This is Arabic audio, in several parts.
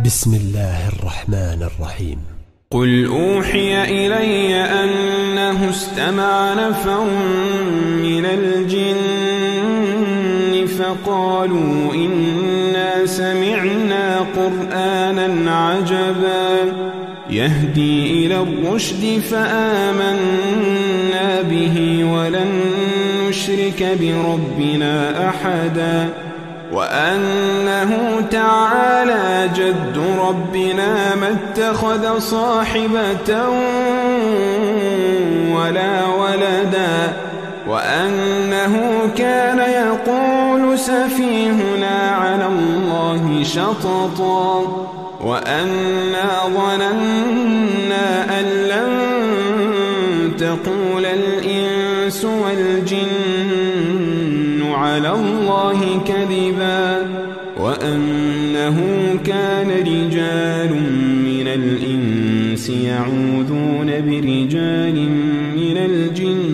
بسم الله الرحمن الرحيم. قل أوحي إلي أنه استمع نفر من الجن فقالوا إنا سمعنا قرآنا عجبا يهدي إلى الرشد فآمنا به ولن نشرك بربنا أحدا وأنه تعالى جد ربنا ما اتخذ صاحبة ولا ولدا وأنه كان يقول سفيهنا على الله شططا وأنا ظننا أن لن تقول الإنس والجن على الله كذبا وأنه كان رجال من الإنس يعوذون برجال من الجن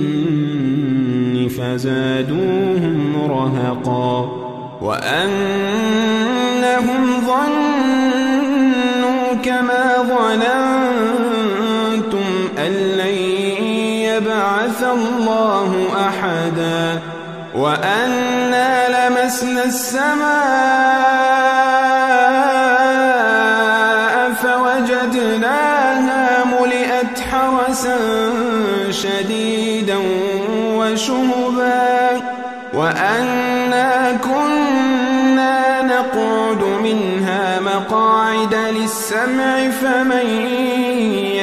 فزادوهم رهقا وأنهم ظنوا كما ظننتم أن لن يبعث الله أحدا وأنا لمسنا السماء فوجدناها ملئت حرسا شديدا وشهبا وأنا كنا نقعد منها مقاعد للسمع فمن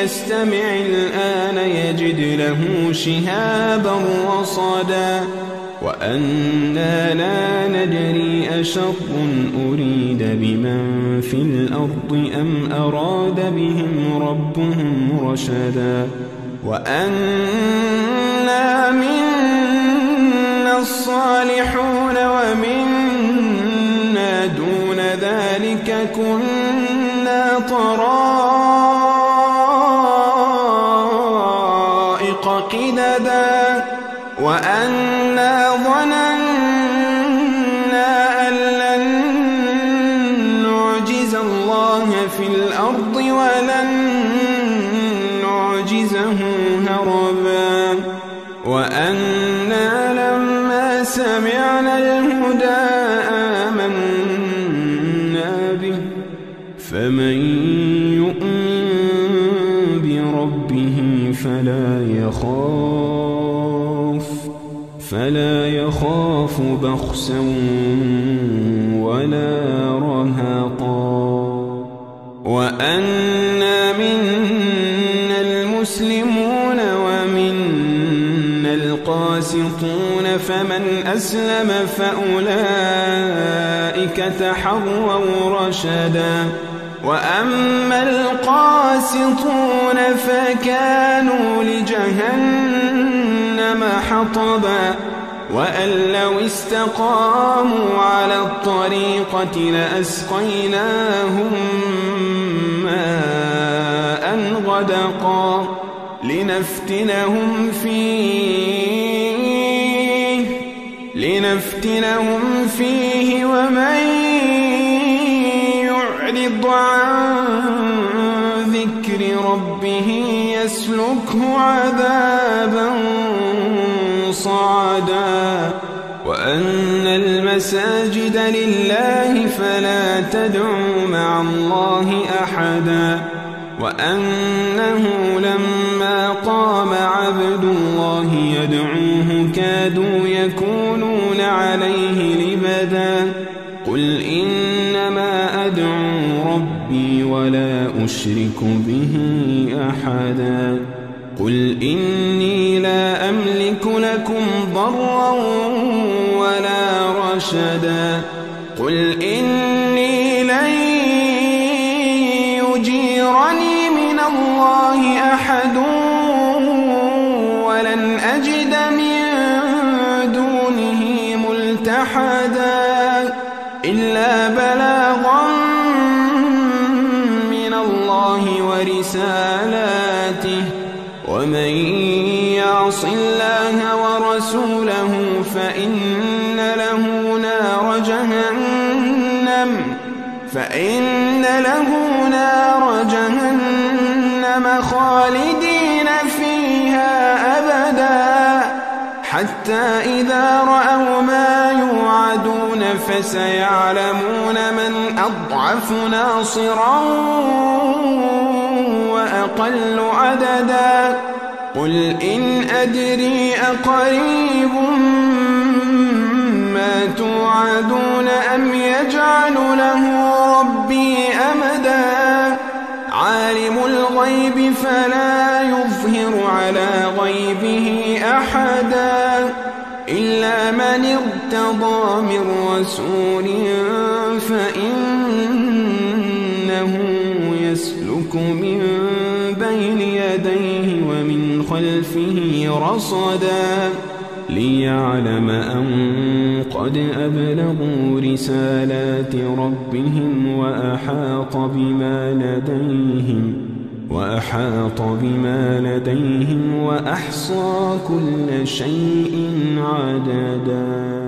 يستمع الآن يجد له شهابا رصدا وأنا لا ندري أشر أريد بمن في الأرض أم أراد بهم ربهم رشدا وأنا منا الصالحون ومنا دون ذلك كنا طرائق قددا وأنا ظننا أن لن نعجز الله في الأرض ولن نعجزه هربا وأنا لما سمعنا الهدى آمنا به فمن يؤمن بربه فلا يخاف بخسا ولا رهقا وأنا منا المسلمون ومنا القاسطون فمن أسلم فأولئك تحروا رشدا وأما القاسطون فكانوا لجهنم حطبا وأن لو استقاموا على الطريقة لأسقيناهم ماء غدقا لنفتنهم فيه ومن يعرض عن ذكر ربه يسلكه عذابا صعدا وأن المساجد لله فلا تدعوا مع الله أحدا وأنه لما قام عبد الله يدعوه كادوا يكونون عليه لبدا قل إنما أدعو ربي ولا أشرك به أحدا قل إني لا أملك لكم ضرا ولا رشدا قل إني لن يجيرني من الله أحد ولن أجد من دونه ملتحدا إلا بلاغا من الله ورسالاته ومن يعص الله ورسوله فإن له نار جهنم فإن له نار جهنم خالدين فيها أبدا حتى إذا رأوا ما يوعدون فسيعلمون من أضعف ناصرا وأقل عددا قل إن أدري أقريب ما توعدون أم يجعل له ربي أمدا عالم الغيب فلا يظهر على غيبه أحدا إلا من ارتضى من رسول فإنه يسلك من بين يديه ومن خلفه رصدا ليعلم أن قد أبلغوا رسالات ربهم وأحاط بما لديهم وأحصى كل شيء عددا.